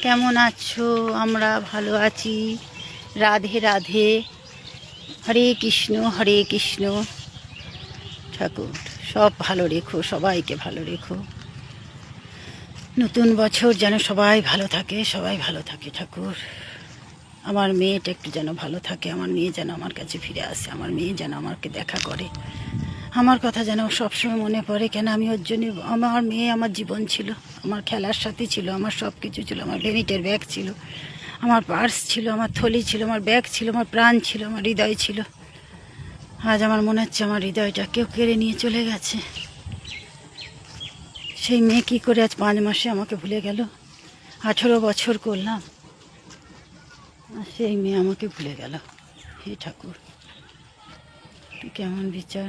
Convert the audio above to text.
কেমন আছো? আমরা ভালো আছি। রাধে রাধে। হরে কৃষ্ণ হরে কৃষ্ণ। ঠাকুর সব ভালো রেখো, সবাইকে ভালো রেখো। নতুন বছর যেন সবাই ভালো থাকে, সবাই ভালো থাকে ঠাকুর। আমার মেয়েটা একটু যেন ভালো থাকে, আমার মেয়ে যেন আমার কাছে ফিরে আসে, আমার মেয়ে যেন আমাকে দেখা করে, আমার কথা যেন সবসময় মনে পড়ে। কেন আমি ওর জন্য, আমার মেয়ে আমার জীবন ছিল, আমার খেলার সাথী ছিল, আমার সব কিছু ছিল, আমার ভেনিটের ব্যাগ ছিল, আমার পার্স ছিল, আমার থলি ছিল, আমার ব্যাগ ছিল, আমার প্রাণ ছিল, আমার হৃদয় ছিল। আজ আমার মনে হচ্ছে আমার হৃদয়টা কেউ কেড়ে নিয়ে চলে গেছে। সেই মেয়ে কী করে আজ 5 মাসে আমাকে ভুলে গেল? 18 বছর করলাম আর সেই মেয়ে আমাকে ভুলে গেল। হে ঠাকুর, তুই কেমন বিচার।